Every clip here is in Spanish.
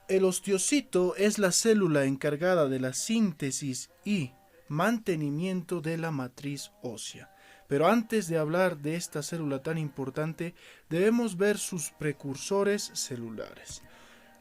El osteocito es la célula encargada de la síntesis y mantenimiento de la matriz ósea. Pero antes de hablar de esta célula tan importante, debemos ver sus precursores celulares.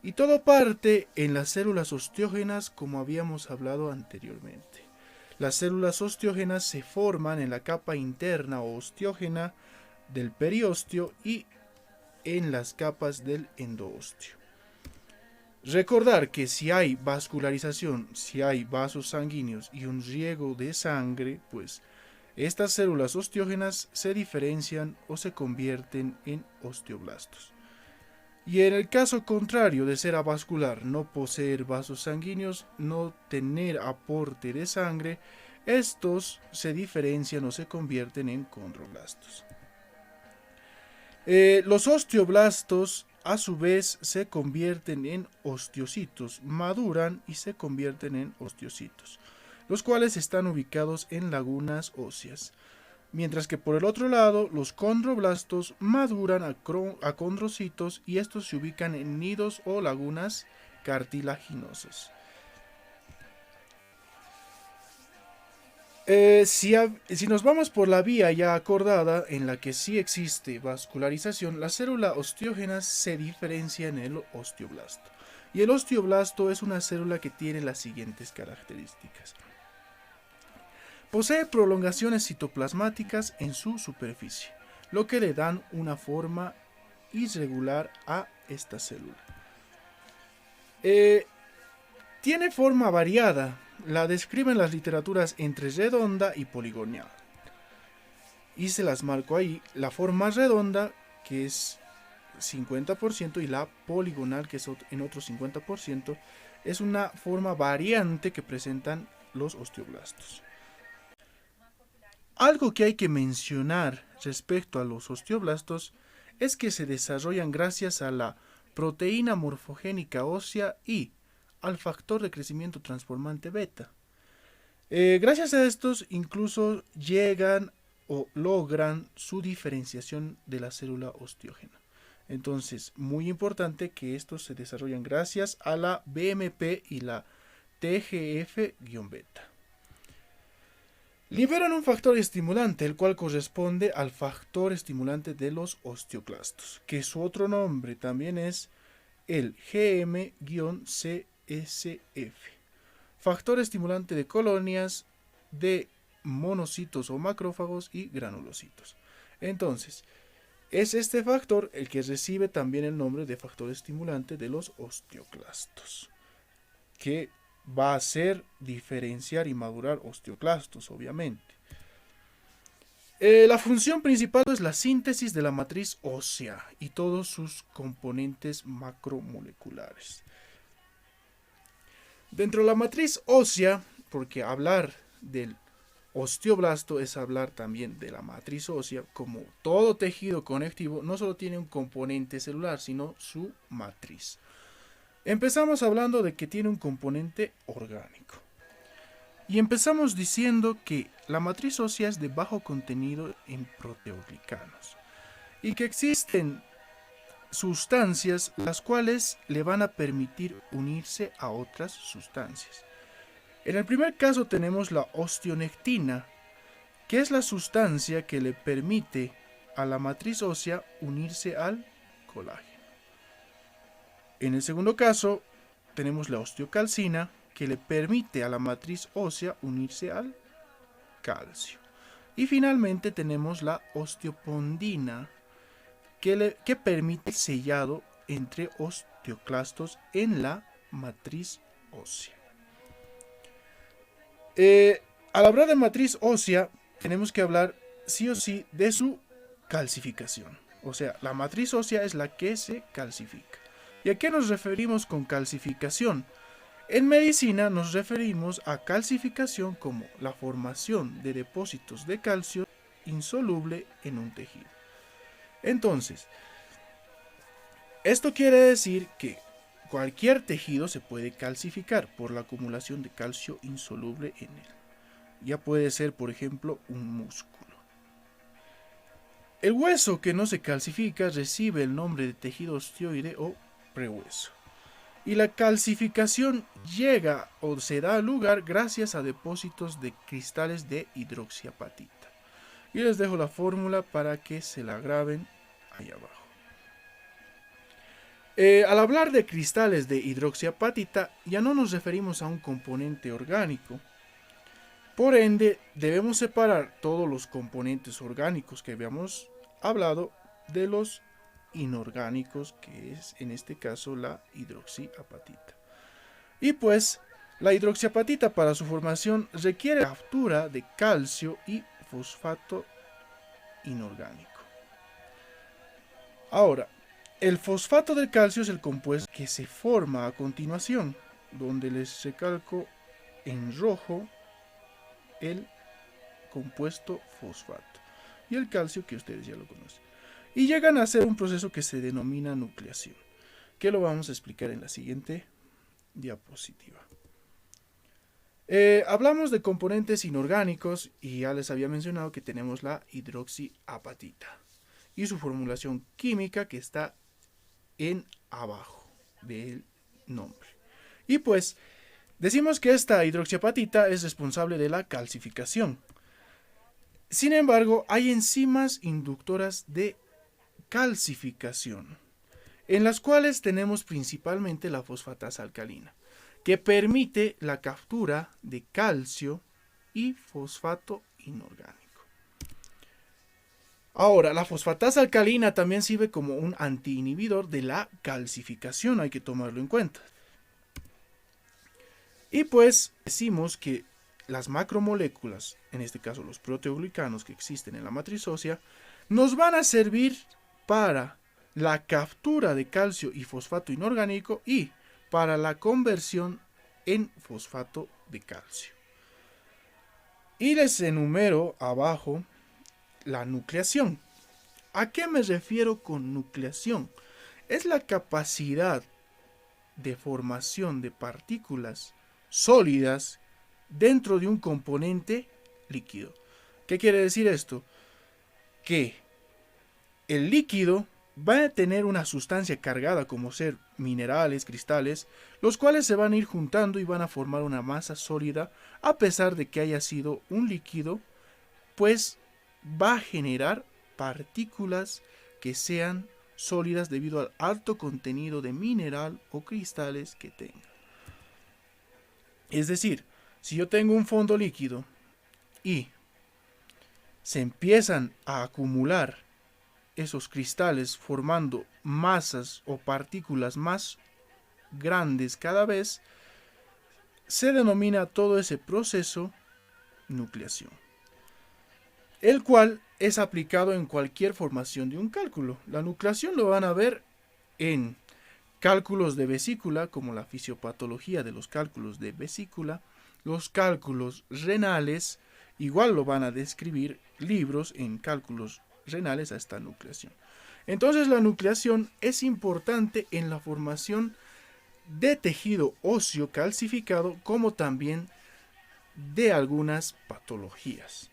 Y todo parte en las células osteógenas, como habíamos hablado anteriormente. Las células osteógenas se forman en la capa interna o osteógena del periósteo y en las capas del endoosteo. Recordar que si hay vascularización, si hay vasos sanguíneos y un riego de sangre, pues estas células osteógenas se diferencian o se convierten en osteoblastos. Y en el caso contrario de ser avascular, no poseer vasos sanguíneos, no tener aporte de sangre, estos se diferencian o se convierten en condroblastos. Los osteoblastos a su vez se convierten en osteocitos, maduran y se convierten en osteocitos, los cuales están ubicados en lagunas óseas. Mientras que por el otro lado, los condroblastos maduran a condrocitos y estos se ubican en nidos o lagunas cartilaginosas. Si nos vamos por la vía ya acordada, en la que sí existe vascularización, la célula osteógena se diferencia en el osteoblasto. Y el osteoblasto es una célula que tiene las siguientes características. Posee prolongaciones citoplasmáticas en su superficie, lo que le dan una forma irregular a esta célula. Tiene forma variada, la describen las literaturas entre redonda y poligonal. Y se las marco ahí, la forma redonda, que es 50%, y la poligonal, que es en otro 50%, es una forma variante que presentan los osteoblastos. Algo que hay que mencionar respecto a los osteoblastos es que se desarrollan gracias a la proteína morfogénica ósea y al factor de crecimiento transformante beta. Gracias a estos incluso llegan o logran su diferenciación de la célula osteógena. Entonces, muy importante que estos se desarrollan gracias a la BMP y la TGF-beta. Liberan un factor estimulante, el cual corresponde al factor estimulante de los osteoclastos, que su otro nombre también es el GM-CSF, factor estimulante de colonias de monocitos o macrófagos y granulocitos. Entonces, es este factor el que recibe también el nombre de factor estimulante de los osteoclastos, que va a hacer diferenciar y madurar osteoclastos, obviamente. La función principal es la síntesis de la matriz ósea y todos sus componentes macromoleculares. Dentro de la matriz ósea, porque hablar del osteoblasto es hablar también de la matriz ósea, como todo tejido conectivo no solo tiene un componente celular, sino su matriz. Empezamos hablando de que tiene un componente orgánico. Y empezamos diciendo que la matriz ósea es de bajo contenido en proteoglicanos y que existen sustancias las cuales le van a permitir unirse a otras sustancias. En el primer caso tenemos la osteonectina, que es la sustancia que le permite a la matriz ósea unirse al colágeno. En el segundo caso tenemos la osteocalcina, que le permite a la matriz ósea unirse al calcio. Y finalmente tenemos la osteopondina, que permite el sellado entre osteoclastos en la matriz ósea. Al hablar de matriz ósea, tenemos que hablar sí o sí de su calcificación. O sea, la matriz ósea es la que se calcifica. ¿Y a qué nos referimos con calcificación? En medicina nos referimos a calcificación como la formación de depósitos de calcio insoluble en un tejido. Entonces, esto quiere decir que cualquier tejido se puede calcificar por la acumulación de calcio insoluble en él. Ya puede ser, por ejemplo, un músculo. El hueso que no se calcifica recibe el nombre de tejido osteoide o prehueso. Y la calcificación llega o se da lugar gracias a depósitos de cristales de hidroxiapatita. Y les dejo la fórmula para que se la graben ahí abajo. Al hablar de cristales de hidroxiapatita, ya no nos referimos a un componente orgánico. Por ende, debemos separar todos los componentes orgánicos que habíamos hablado de los inorgánicos, que es en este caso la hidroxiapatita. Y pues, la hidroxiapatita para su formación requiere captura de calcio y fosfato inorgánico. Ahora, el fosfato del calcio es el compuesto que se forma a continuación, donde les recalco en rojo el compuesto fosfato y el calcio, que ustedes ya lo conocen, y llegan a hacer un proceso que se denomina nucleación, que lo vamos a explicar en la siguiente diapositiva. Hablamos de componentes inorgánicos y ya les había mencionado que tenemos la hidroxiapatita y su formulación química, que está en abajo del nombre. Y pues decimos que esta hidroxiapatita es responsable de la calcificación. Sin embargo, hay enzimas inductoras de calcificación, en las cuales tenemos principalmente la fosfatasa alcalina, que permite la captura de calcio y fosfato inorgánico. Ahora, la fosfatasa alcalina también sirve como un antiinhibidor de la calcificación, hay que tomarlo en cuenta. Y pues decimos que las macromoléculas, en este caso los proteoglicanos que existen en la matriz ósea, nos van a servir para la captura de calcio y fosfato inorgánico y para la conversión en fosfato de calcio. Y les enumero abajo la nucleación. ¿A qué me refiero con nucleación? Es la capacidad de formación de partículas sólidas dentro de un componente líquido. ¿Qué quiere decir esto? Que el líquido va a tener una sustancia cargada, como ser minerales, cristales, los cuales se van a ir juntando y van a formar una masa sólida, a pesar de que haya sido un líquido, pues va a generar partículas que sean sólidas debido al alto contenido de mineral o cristales que tenga. Es decir, si yo tengo un fondo líquido y se empiezan a acumular esos cristales formando masas o partículas más grandes cada vez, se denomina todo ese proceso nucleación, el cual es aplicado en cualquier formación de un cálculo. La nucleación lo van a ver en cálculos de vesícula, como la fisiopatología de los cálculos de vesícula, los cálculos renales, igual lo van a describir libros en cálculos renales a esta nucleación. Entonces la nucleación es importante en la formación de tejido óseo calcificado, como también de algunas patologías.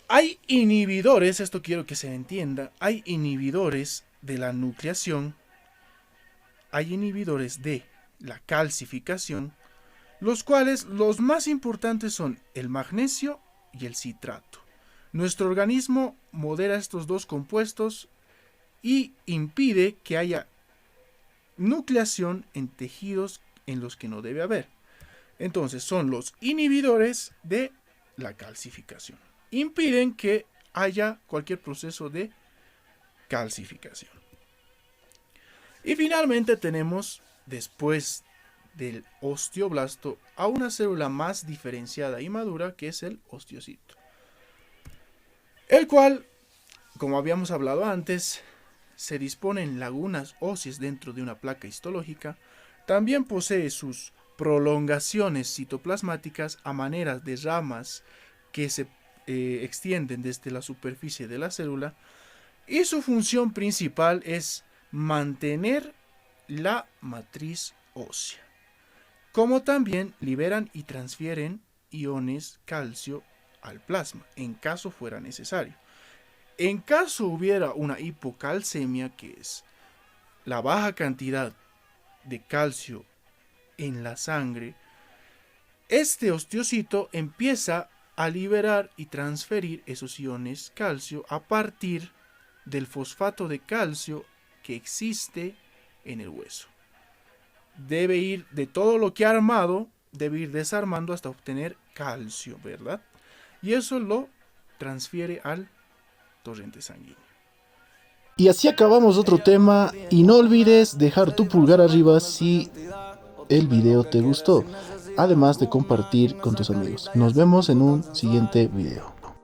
Hay inhibidores, esto quiero que se entienda, hay inhibidores de la nucleación, hay inhibidores de la calcificación, los cuales los más importantes son el magnesio y el citrato. Nuestro organismo modera estos dos compuestos y impide que haya nucleación en tejidos en los que no debe haber. Entonces son los inhibidores de la calcificación. Impiden que haya cualquier proceso de calcificación. Y finalmente tenemos, después del osteoblasto, a una célula más diferenciada y madura, que es el osteocito, el cual, como habíamos hablado antes, se dispone en lagunas óseas dentro de una placa histológica. También posee sus prolongaciones citoplasmáticas a manera de ramas que se extienden desde la superficie de la célula, y su función principal es mantener la matriz ósea, como también liberan y transfieren iones calcio al plasma en caso fuera necesario. En caso hubiera una hipocalcemia, que es la baja cantidad de calcio en la sangre, este osteocito empieza a liberar y transferir esos iones calcio a partir del fosfato de calcio que existe en el hueso. Debe ir de todo lo que ha armado, debe ir desarmando hasta obtener calcio, ¿verdad? Y eso lo transfiere al torrente sanguíneo. Y así acabamos otro tema y no olvides dejar tu pulgar arriba si el video te gustó, además de compartir con tus amigos. Nos vemos en un siguiente video.